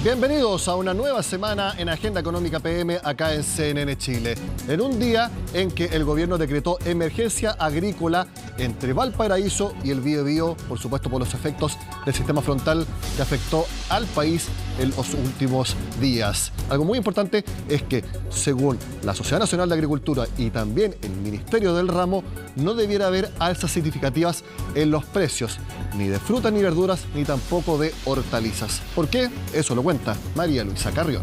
Bienvenidos a una nueva semana en Agenda Económica PM acá en CNN Chile. En un día en que el gobierno decretó emergencia agrícola entre Valparaíso y el Biobío, por supuesto por los efectos del sistema frontal que afectó al país en los últimos días. Algo muy importante es que, según la Sociedad Nacional de Agricultura y también el Ministerio del Ramo, no debiera haber alzas significativas en los precios, ni de frutas ni verduras, ni tampoco de hortalizas. ¿Por qué? Eso lo cuenta María Luisa Carrión.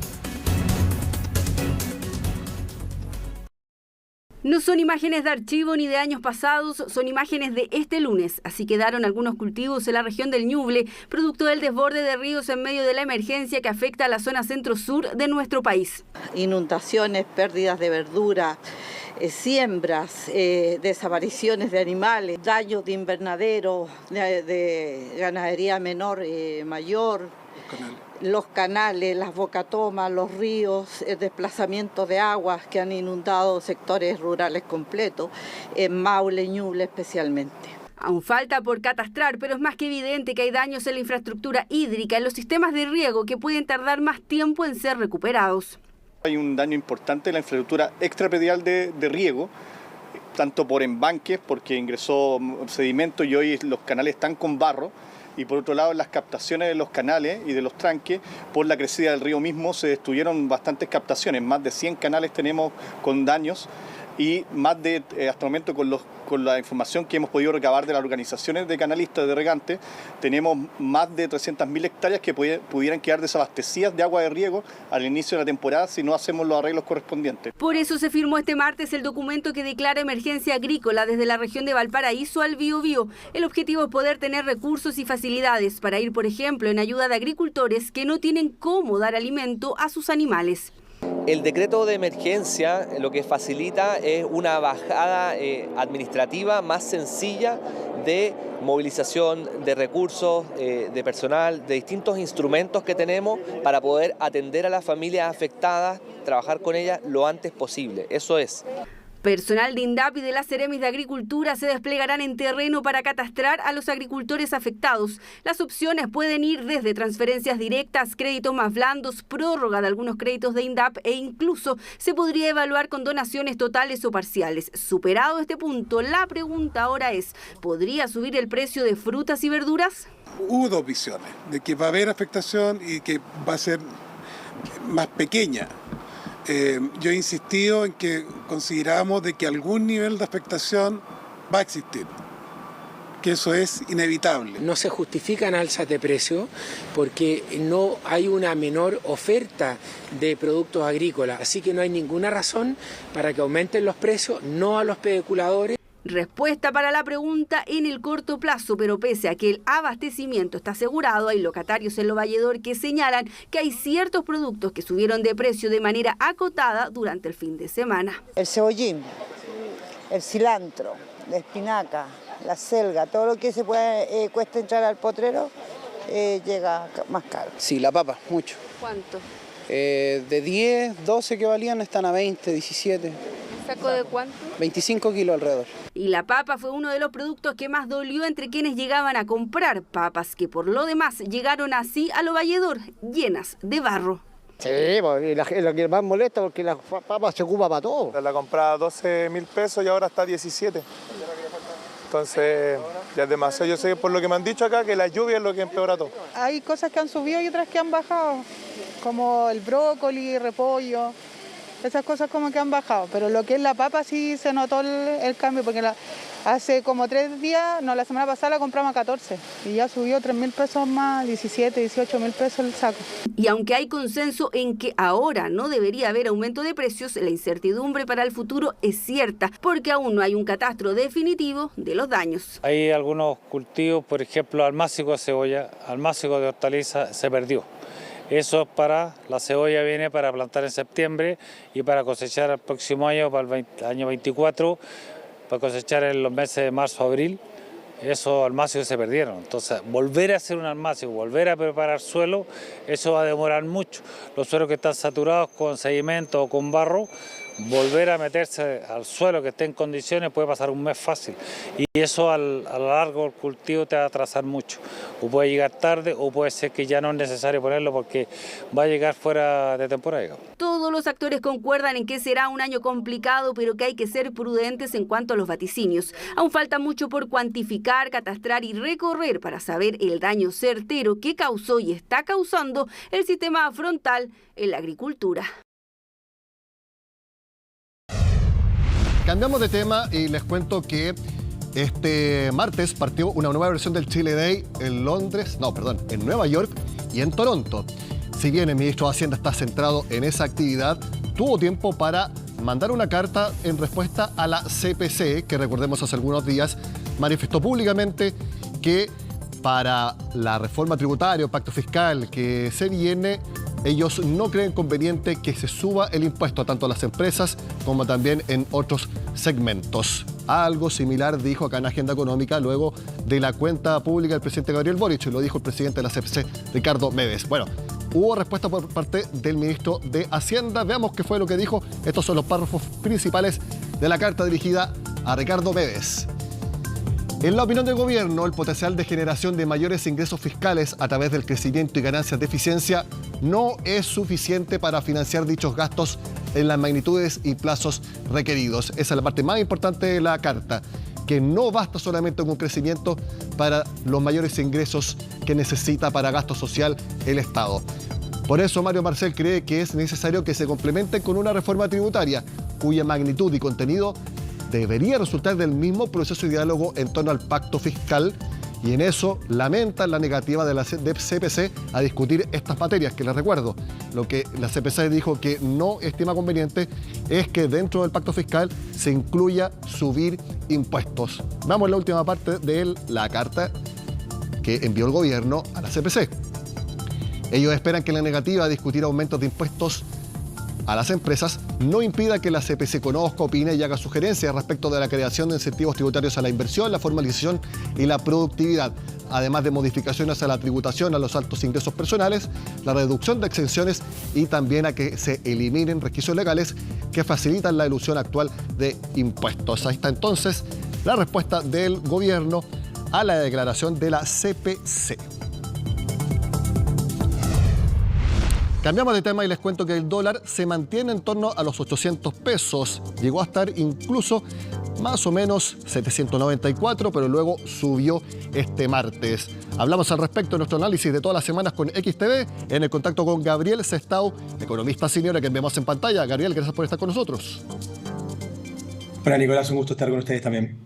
No son imágenes de archivo ni de años pasados, son imágenes de este lunes. Así quedaron algunos cultivos en la región del Ñuble, producto del desborde de ríos en medio de la emergencia que afecta a la zona centro-sur de nuestro país. Inundaciones, pérdidas de verdura, siembras, desapariciones de animales, daños de invernadero, de ganadería menor, mayor. Los canales, las bocatomas, los ríos, el desplazamiento de aguas que han inundado sectores rurales completos, en Maule, Ñuble especialmente. Aún falta por catastrar, pero es más que evidente que hay daños en la infraestructura hídrica, en los sistemas de riego que pueden tardar más tiempo en ser recuperados. Hay un daño importante en la infraestructura extrapredial de riego, tanto por embanques, porque ingresó sedimento y hoy los canales están con barro, y por otro lado en las captaciones de los canales y de los tranques, por la crecida del río mismo se destruyeron bastantes captaciones, más de 100 canales tenemos con daños y más de, hasta el momento con la información que hemos podido recabar de las organizaciones de canalistas de regantes, tenemos más de 300.000 hectáreas que pudieran quedar desabastecidas de agua de riego al inicio de la temporada si no hacemos los arreglos correspondientes. Por eso se firmó este martes el documento que declara emergencia agrícola desde la región de Valparaíso al Biobío. El objetivo es poder tener recursos y facilidades para ir, por ejemplo, en ayuda de agricultores que no tienen cómo dar alimento a sus animales. El decreto de emergencia lo que facilita es una bajada administrativa más sencilla de movilización de recursos, de personal, de distintos instrumentos que tenemos para poder atender a las familias afectadas, trabajar con ellas lo antes posible. Eso es. Personal de INDAP y de las Seremis de Agricultura se desplegarán en terreno para catastrar a los agricultores afectados. Las opciones pueden ir desde transferencias directas, créditos más blandos, prórroga de algunos créditos de INDAP e incluso se podría evaluar con donaciones totales o parciales. Superado este punto, la pregunta ahora es, ¿podría subir el precio de frutas y verduras? Hubo dos visiones, de que va a haber afectación y que va a ser más pequeña. Yo he insistido en que consideramos de que algún nivel de afectación va a existir, que eso es inevitable. No se justifican alzas de precio porque no hay una menor oferta de productos agrícolas, así que no hay ninguna razón para que aumenten los precios, no a los especuladores. Respuesta para la pregunta en el corto plazo, pero pese a que el abastecimiento está asegurado, hay locatarios en Lo Valledor que señalan que hay ciertos productos que subieron de precio de manera acotada durante el fin de semana. El cebollín, el cilantro, la espinaca, la selga, todo lo que se puede cuesta entrar al potrero llega más caro. Sí, la papa, mucho. ¿Cuánto? De 10, 12 que valían están a 20, 17. ¿Saco de cuánto? 25 kilos alrededor. Y la papa fue uno de los productos que más dolió entre quienes llegaban a comprar papas, que por lo demás llegaron así a Lo Valledor, llenas de barro. Sí, es lo que más molesta porque la papa se ocupa para todo. La compraba 12.000 pesos y ahora está a 17. Entonces ya es demasiado. Yo sé por lo que me han dicho acá que la lluvia es lo que empeora todo. Hay cosas que han subido y otras que han bajado, como el brócoli, repollo. Esas cosas como que han bajado, pero lo que es la papa sí se notó el cambio, porque hace como 3 días, no, la semana pasada la compramos a 14 y ya subió 3.000 pesos más, 17, 18.000 pesos el saco. Y aunque hay consenso en que ahora no debería haber aumento de precios, la incertidumbre para el futuro es cierta, porque aún no hay un catastro definitivo de los daños. Hay algunos cultivos, por ejemplo, almácigo de cebolla, almácigo de hortaliza, se perdió. Eso es para, la cebolla viene para plantar en septiembre y para cosechar el próximo año, para el año 24, para cosechar en los meses de marzo, abril. Esos almácigos se perdieron. Entonces, volver a hacer un almácigo, volver a preparar suelo, eso va a demorar mucho. Los suelos que están saturados con sedimento o con barro volver a meterse al suelo que esté en condiciones puede pasar un mes fácil y eso a lo largo del cultivo te va a atrasar mucho, o puede llegar tarde o puede ser que ya no es necesario ponerlo porque va a llegar fuera de temporada. Todos los actores concuerdan en que será un año complicado, pero que hay que ser prudentes en cuanto a los vaticinios. Aún falta mucho por cuantificar, catastrar y recorrer para saber el daño certero que causó y está causando el sistema frontal en la agricultura. Cambiamos de tema y les cuento que este martes partió una nueva versión del Chile Day en Nueva York y en Toronto. Si bien el ministro de Hacienda está centrado en esa actividad, tuvo tiempo para mandar una carta en respuesta a la CPC, que recordemos hace algunos días manifestó públicamente que para la reforma tributaria o pacto fiscal que se viene, ellos no creen conveniente que se suba el impuesto tanto a las empresas como también en otros segmentos. Algo similar dijo acá en Agenda Económica luego de la cuenta pública del presidente Gabriel Boric, y lo dijo el presidente de la CPC, Ricardo Mebes. Bueno, hubo respuesta por parte del ministro de Hacienda. Veamos qué fue lo que dijo. Estos son los párrafos principales de la carta dirigida a Ricardo Mebes. En la opinión del gobierno, el potencial de generación de mayores ingresos fiscales a través del crecimiento y ganancias de eficiencia no es suficiente para financiar dichos gastos en las magnitudes y plazos requeridos. Esa es la parte más importante de la carta, que no basta solamente con un crecimiento para los mayores ingresos que necesita para gasto social el Estado. Por eso Mario Marcel cree que es necesario que se complemente con una reforma tributaria cuya magnitud y contenido debería resultar del mismo proceso de diálogo en torno al pacto fiscal, y en eso lamentan la negativa de la CPC a discutir estas materias, que les recuerdo, lo que la CPC dijo que no estima conveniente es que dentro del pacto fiscal se incluya subir impuestos. Vamos a la última parte de la carta que envió el gobierno a la CPC. Ellos esperan que la negativa a discutir aumentos de impuestos a las empresas no impida que la CPC conozca, opine y haga sugerencias respecto de la creación de incentivos tributarios a la inversión, la formalización y la productividad, además de modificaciones a la tributación a los altos ingresos personales, la reducción de exenciones y también a que se eliminen requisitos legales que facilitan la elusión actual de impuestos. Ahí está entonces la respuesta del gobierno a la declaración de la CPC. Cambiamos de tema y les cuento que el dólar se mantiene en torno a los 800 pesos. Llegó a estar incluso más o menos 794, pero luego subió este martes. Hablamos al respecto en nuestro análisis de todas las semanas con XTV, en el contacto con Gabriel Sestao, economista senior, a quien vemos en pantalla. Gabriel, gracias por estar con nosotros. Hola Nicolás, un gusto estar con ustedes también.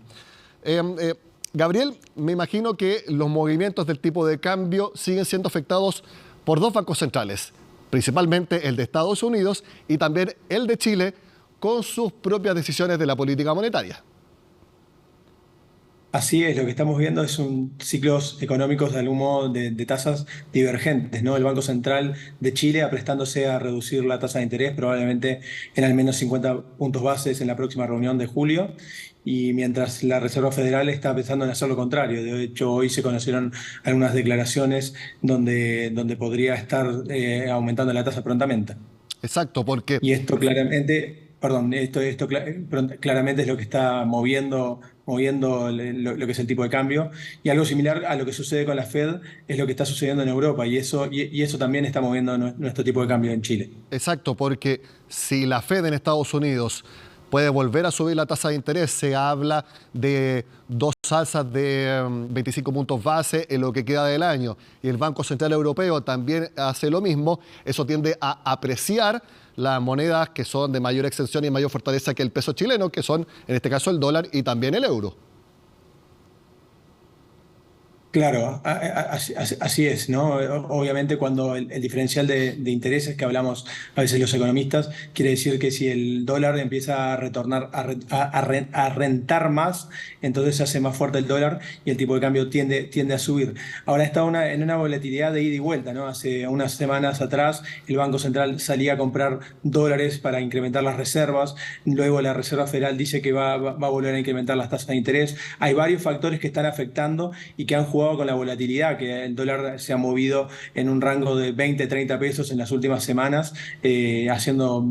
Gabriel, me imagino que los movimientos del tipo de cambio siguen siendo afectados por dos bancos centrales, principalmente el de Estados Unidos y también el de Chile, con sus propias decisiones de la política monetaria. Así es, lo que estamos viendo es un ciclos económicos de algún modo de tasas divergentes, ¿no? El Banco Central de Chile aprestándose a reducir la tasa de interés probablemente en al menos 50 puntos bases en la próxima reunión de julio, y mientras la Reserva Federal está pensando en hacer lo contrario. De hecho, hoy se conocieron algunas declaraciones donde podría estar aumentando la tasa prontamente. Exacto, porque... Y esto claramente... claramente es lo que está moviendo lo que es el tipo de cambio, y algo similar a lo que sucede con la Fed es lo que está sucediendo en Europa, y eso también está moviendo nuestro tipo de cambio en Chile. Exacto, porque si la Fed en Estados Unidos puede volver a subir la tasa de interés, se habla de 2 alzas de 25 puntos base en lo que queda del año, y el Banco Central Europeo también hace lo mismo, eso tiende a apreciar las monedas que son de mayor extensión y mayor fortaleza que el peso chileno, que son en este caso el dólar y también el euro. Claro, así es, ¿no? Obviamente cuando el diferencial de intereses que hablamos a veces los economistas, quiere decir que si el dólar empieza a retornar, a rentar más, entonces se hace más fuerte el dólar y el tipo de cambio tiende a subir. Ahora está en una volatilidad de ida y vuelta, ¿no? Hace unas semanas atrás el Banco Central salía a comprar dólares para incrementar las reservas, luego la Reserva Federal dice que va a volver a incrementar las tasas de interés. Hay varios factores que están afectando y que han jugado jugado con la volatilidad, que el dólar se ha movido en un rango de 20, 30 pesos en las últimas semanas, haciendo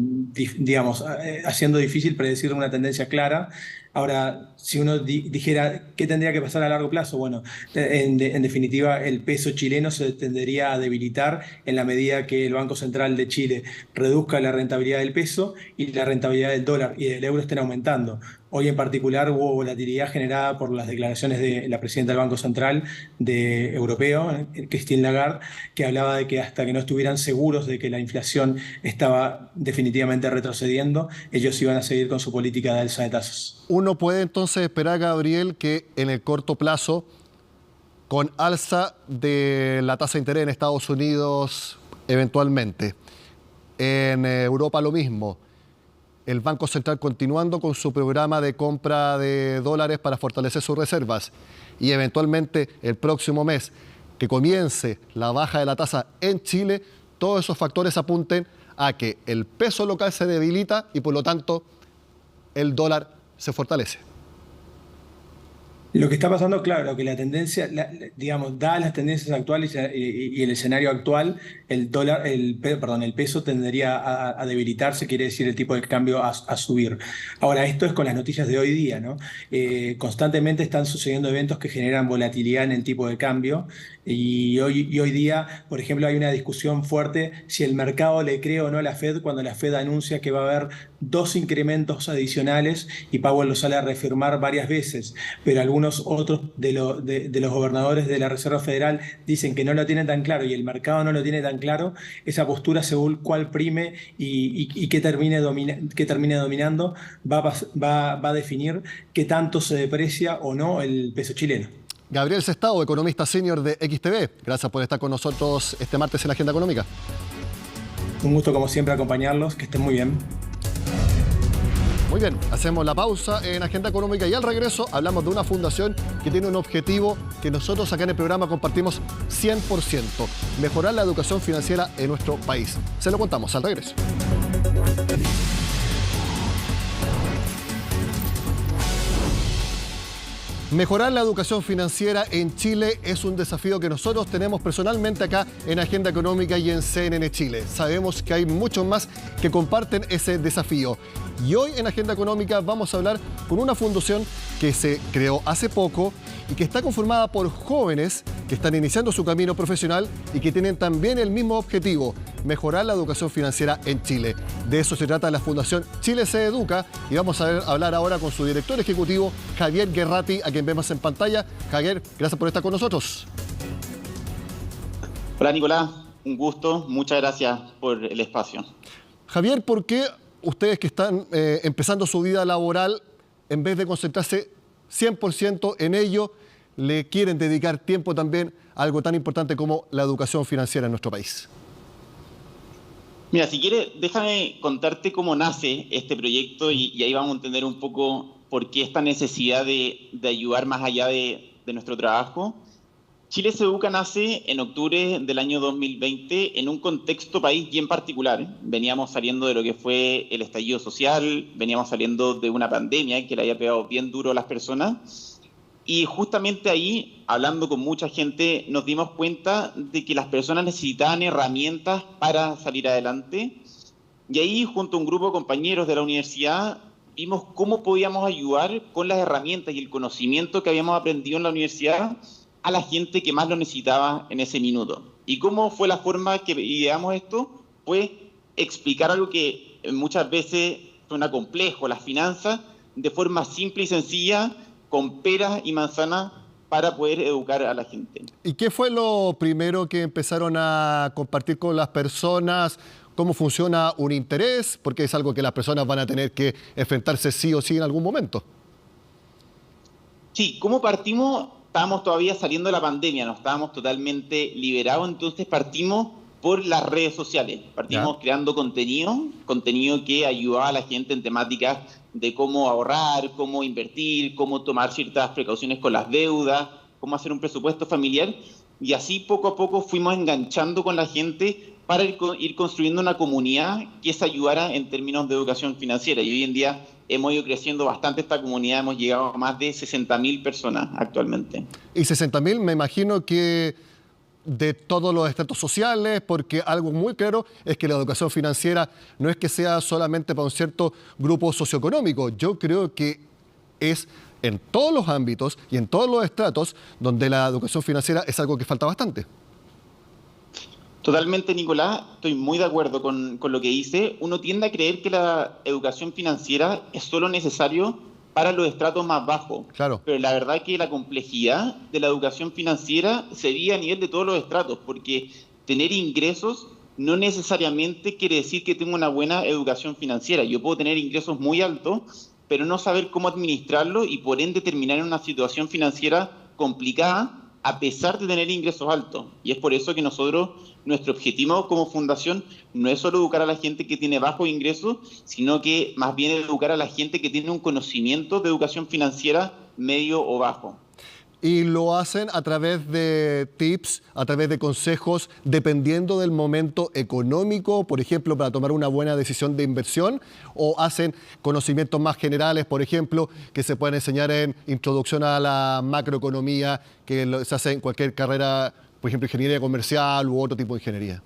difícil predecir una tendencia clara. Ahora, si uno dijera qué tendría que pasar a largo plazo, bueno, en definitiva el peso chileno se tendería a debilitar en la medida que el Banco Central de Chile reduzca la rentabilidad del peso y la rentabilidad del dólar y del euro estén aumentando. Hoy en particular hubo volatilidad generada por las declaraciones de la presidenta del Banco Central europeo, Christine Lagarde, que hablaba de que hasta que no estuvieran seguros de que la inflación estaba definitivamente retrocediendo, ellos iban a seguir con su política de alza de tasas. Uno puede entonces esperar, Gabriel, que en el corto plazo, con alza de la tasa de interés en Estados Unidos eventualmente, en Europa lo mismo, el Banco Central continuando con su programa de compra de dólares para fortalecer sus reservas y eventualmente el próximo mes que comience la baja de la tasa en Chile, todos esos factores apunten a que el peso local se debilita y por lo tanto el dólar se fortalece. Lo que está pasando, claro, que la tendencia, digamos, dadas las tendencias actuales y el escenario actual, el peso tendería a debilitarse, quiere decir el tipo de cambio a subir. Ahora, esto es con las noticias de hoy día, ¿no? Constantemente están sucediendo eventos que generan volatilidad en el tipo de cambio y hoy día, por ejemplo, hay una discusión fuerte si el mercado le cree o no a la Fed cuando la Fed anuncia que va a haber 2 incrementos adicionales y Powell lo sale a reafirmar varias veces, pero algunos otros de los gobernadores de la Reserva Federal dicen que no lo tienen tan claro y el mercado no lo tiene tan claro. Esa postura, según cuál prime y qué termine dominando, va a definir qué tanto se deprecia o no el peso chileno. Gabriel Sestao, economista senior de XTV, gracias por estar con nosotros este martes en la Agenda Económica. Un gusto, como siempre, acompañarlos. Que estén muy bien. Muy bien, hacemos la pausa en Agenda Económica y al regreso hablamos de una fundación que tiene un objetivo que nosotros acá en el programa compartimos 100%, mejorar la educación financiera en nuestro país. Se lo contamos al regreso. Mejorar la educación financiera en Chile es un desafío que nosotros tenemos personalmente acá en Agenda Económica y en CNN Chile. Sabemos que hay muchos más que comparten ese desafío. Y hoy en Agenda Económica vamos a hablar con una fundación que se creó hace poco y que está conformada por jóvenes que están iniciando su camino profesional y que tienen también el mismo objetivo, mejorar la educación financiera en Chile. De eso se trata la Fundación Chile se Educa y vamos a hablar ahora con su director ejecutivo, Javier Guerrati, a quien vemos en pantalla. Javier, gracias por estar con nosotros. Hola Nicolás, un gusto, muchas gracias por el espacio. Javier, ¿por qué ustedes que están empezando su vida laboral, en vez de concentrarse 100% en ello, le quieren dedicar tiempo también a algo tan importante como la educación financiera en nuestro país? Mira, si quieres, déjame contarte cómo nace este proyecto y ahí vamos a entender un poco por qué esta necesidad de ayudar más allá de nuestro trabajo. Chile se Educa nace en octubre del año 2020 en un contexto país bien particular. Veníamos saliendo de lo que fue el estallido social, veníamos saliendo de una pandemia que le había pegado bien duro a las personas. Y justamente ahí, hablando con mucha gente, nos dimos cuenta de que las personas necesitaban herramientas para salir adelante. Y ahí, junto a un grupo de compañeros de la universidad, vimos cómo podíamos ayudar con las herramientas y el conocimiento que habíamos aprendido en la universidad a la gente que más lo necesitaba en ese minuto. ¿Y cómo fue la forma que ideamos esto? Fue explicar algo que muchas veces suena complejo, las finanzas, de forma simple y sencilla, con peras y manzanas, para poder educar a la gente. ¿Y qué fue lo primero que empezaron a compartir con las personas? ¿Cómo funciona un interés? Porque es algo que las personas van a tener que enfrentarse sí o sí en algún momento. Sí, ¿cómo partimos? Estábamos todavía saliendo de la pandemia, no estábamos totalmente liberados, entonces partimos por las redes sociales. Partimos creando contenido que ayudaba a la gente en temáticas de cómo ahorrar, cómo invertir, cómo tomar ciertas precauciones con las deudas, cómo hacer un presupuesto familiar. Y así poco a poco fuimos enganchando con la gente para ir construyendo una comunidad que se ayudara en términos de educación financiera. Y hoy en día hemos ido creciendo bastante esta comunidad, hemos llegado a más de 60.000 personas actualmente. Y 60.000 me imagino que de todos los estratos sociales, porque algo muy claro es que la educación financiera no es que sea solamente para un cierto grupo socioeconómico. Yo creo que es en todos los ámbitos y en todos los estratos donde la educación financiera es algo que falta bastante. Totalmente, Nicolás, estoy muy de acuerdo con lo que dice. Uno tiende a creer que la educación financiera es solo necesario para los estratos más bajos. Claro. Pero la verdad que la complejidad de la educación financiera se vive a nivel de todos los estratos, porque tener ingresos no necesariamente quiere decir que tengo una buena educación financiera. Yo puedo tener ingresos muy altos, pero no saber cómo administrarlo y por ende terminar en una situación financiera complicada a pesar de tener ingresos altos. Y es por eso que nuestro objetivo como fundación no es solo educar a la gente que tiene bajos ingresos, sino que más bien educar a la gente que tiene un conocimiento de educación financiera medio o bajo. Y lo hacen a través de tips, a través de consejos, dependiendo del momento económico, por ejemplo, para tomar una buena decisión de inversión, o hacen conocimientos más generales, por ejemplo, que se pueden enseñar en introducción a la macroeconomía, que se hace en cualquier carrera, por ejemplo, ingeniería comercial u otro tipo de ingeniería.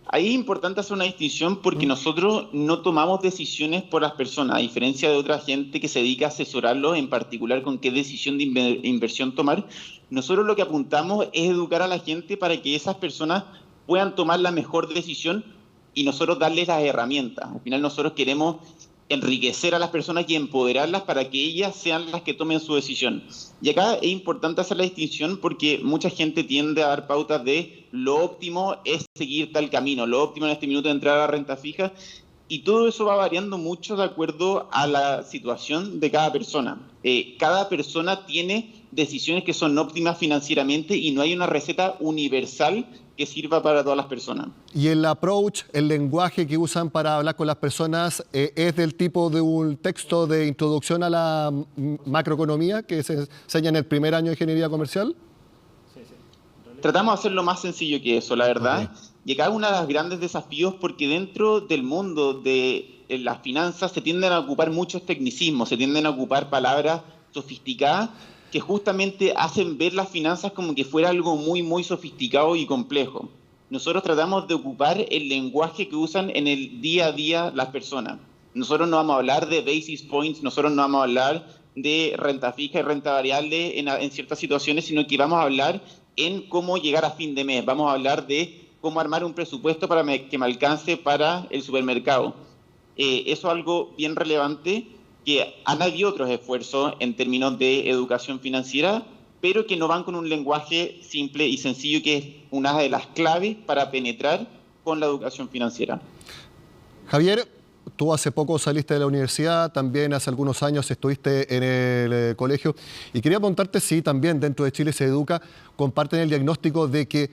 Ahí es importante hacer una distinción porque nosotros no tomamos decisiones por las personas, a diferencia de otra gente que se dedica a asesorarlos, en particular con qué decisión de inversión tomar. Nosotros lo que apuntamos es educar a la gente para que esas personas puedan tomar la mejor decisión y nosotros darles las herramientas. Al final nosotros queremos enriquecer a las personas y empoderarlas para que ellas sean las que tomen su decisión. Y acá es importante hacer la distinción porque mucha gente tiende a dar pautas de lo óptimo es seguir tal camino, lo óptimo en este minuto es entrar a la renta fija, y todo eso va variando mucho de acuerdo a la situación de cada persona. Cada persona tiene decisiones que son óptimas financieramente y no hay una receta universal que sirva para todas las personas. ¿Y el approach, el lenguaje que usan para hablar con las personas es del tipo de un texto de introducción a la macroeconomía que se enseña en el primer año de ingeniería comercial? Tratamos de hacerlo más sencillo que eso, la verdad. Okay. Y acá uno de los grandes desafíos, porque dentro del mundo de las finanzas se tienden a ocupar muchos tecnicismos, se tienden a ocupar palabras sofisticadas que justamente hacen ver las finanzas como que fuera algo muy, muy sofisticado y complejo. Nosotros tratamos de ocupar el lenguaje que usan en el día a día las personas. Nosotros no vamos a hablar de basis points, nosotros no vamos a hablar de renta fija y renta variable en ciertas situaciones, sino que vamos a hablar en cómo llegar a fin de mes. Vamos a hablar de cómo armar un presupuesto para que me alcance para el supermercado. Eso es algo bien relevante, que han habido otros esfuerzos en términos de educación financiera, pero que no van con un lenguaje simple y sencillo, que es una de las claves para penetrar con la educación financiera. Javier, tú hace poco saliste de la universidad, también hace algunos años estuviste en el colegio, y quería preguntarte si también dentro de Chile se educa, comparten el diagnóstico de que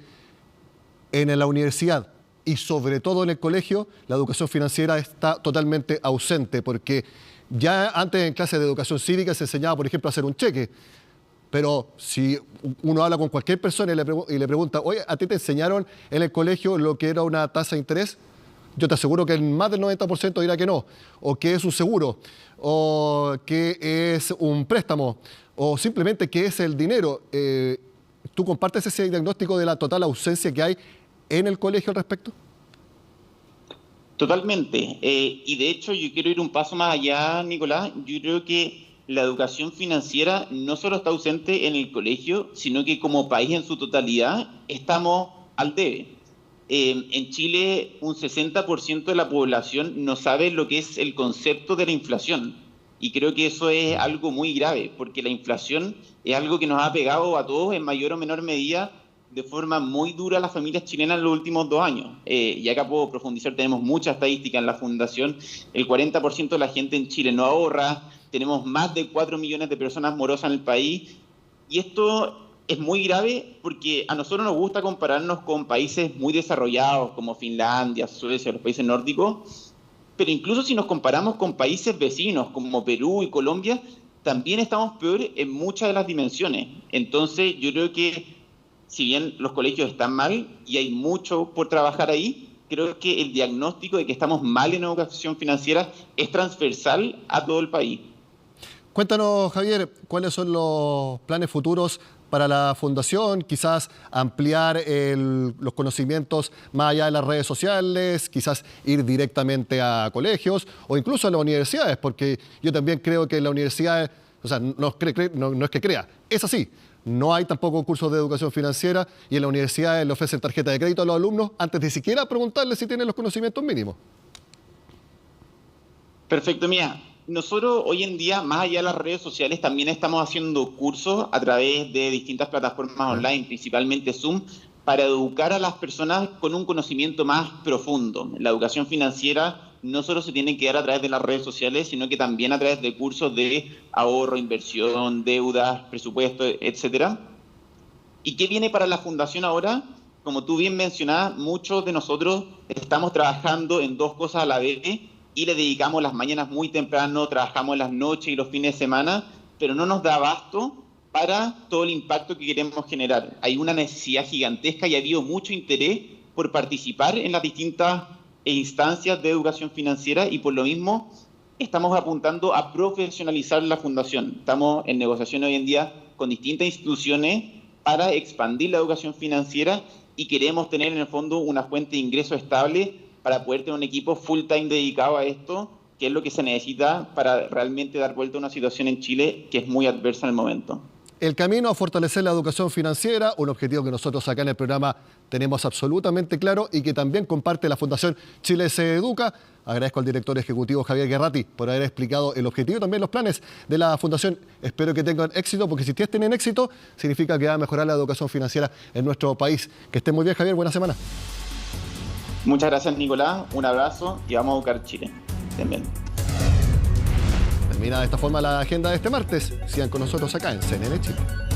en la universidad y sobre todo en el colegio la educación financiera está totalmente ausente, porque ya antes en clases de educación cívica se enseñaba, por ejemplo, a hacer un cheque. Pero si uno habla con cualquier persona y le pregunta, oye, ¿a ti te enseñaron en el colegio lo que era una tasa de interés? Yo te aseguro que más del 90% dirá que no. O qué es un seguro, o qué es un préstamo, o simplemente qué es el dinero. ¿Tú compartes ese diagnóstico de la total ausencia que hay en el colegio al respecto? Totalmente. Y de hecho yo quiero ir un paso más allá, Nicolás. Yo creo que la educación financiera no solo está ausente en el colegio, sino que como país en su totalidad estamos al debe. En Chile un 60% de la población no sabe lo que es el concepto de la inflación. Y creo que eso es algo muy grave, porque la inflación es algo que nos ha pegado a todos en mayor o menor medida de forma muy dura a las familias chilenas en los últimos 2 años. Y acá puedo profundizar, tenemos mucha estadística en la Fundación. El 40% de la gente en Chile no ahorra, tenemos más de 4 millones de personas morosas en el país, y esto es muy grave porque a nosotros nos gusta compararnos con países muy desarrollados como Finlandia, Suecia, los países nórdicos, pero incluso si nos comparamos con países vecinos como Perú y Colombia, también estamos peor en muchas de las dimensiones. Entonces yo creo que si bien los colegios están mal y hay mucho por trabajar ahí, creo que el diagnóstico de que estamos mal en educación financiera es transversal a todo el país. Cuéntanos, Javier, ¿cuáles son los planes futuros para la Fundación? Quizás ampliar los conocimientos más allá de las redes sociales, quizás ir directamente a colegios o incluso a las universidades, porque yo también creo que en la universidad, o sea, no es que crea, es así. No hay tampoco cursos de educación financiera y en la universidad le ofrecen tarjeta de crédito a los alumnos antes de siquiera preguntarles si tienen los conocimientos mínimos. Perfecto, mira. Nosotros hoy en día, más allá de las redes sociales, también estamos haciendo cursos a través de distintas plataformas online, principalmente Zoom, para educar a las personas con un conocimiento más profundo. La educación financiera no solo se tiene que dar a través de las redes sociales, sino que también a través de cursos de ahorro, inversión, deudas, presupuesto, etc. ¿Y qué viene para la Fundación ahora? Como tú bien mencionabas, muchos de nosotros estamos trabajando en dos cosas a la vez y le dedicamos las mañanas muy temprano, trabajamos las noches y los fines de semana, pero no nos da abasto para todo el impacto que queremos generar. Hay una necesidad gigantesca y ha habido mucho interés por participar en las distintas instancias de educación financiera y por lo mismo estamos apuntando a profesionalizar la Fundación. Estamos en negociación hoy en día con distintas instituciones para expandir la educación financiera y queremos tener en el fondo una fuente de ingreso estable para poder tener un equipo full time dedicado a esto, que es lo que se necesita para realmente dar vuelta a una situación en Chile que es muy adversa en el momento. El camino a fortalecer la educación financiera, un objetivo que nosotros acá en el programa tenemos absolutamente claro y que también comparte la Fundación Chile se Educa. Agradezco al director ejecutivo Javier Guerrati por haber explicado el objetivo y también los planes de la Fundación. Espero que tengan éxito, porque si ustedes tienen éxito, significa que va a mejorar la educación financiera en nuestro país. Que estén muy bien, Javier. Buena semana. Muchas gracias, Nicolás. Un abrazo y vamos a educar Chile. Bien. Termina de esta forma la agenda de este martes. Sigan con nosotros acá en CNN Chile.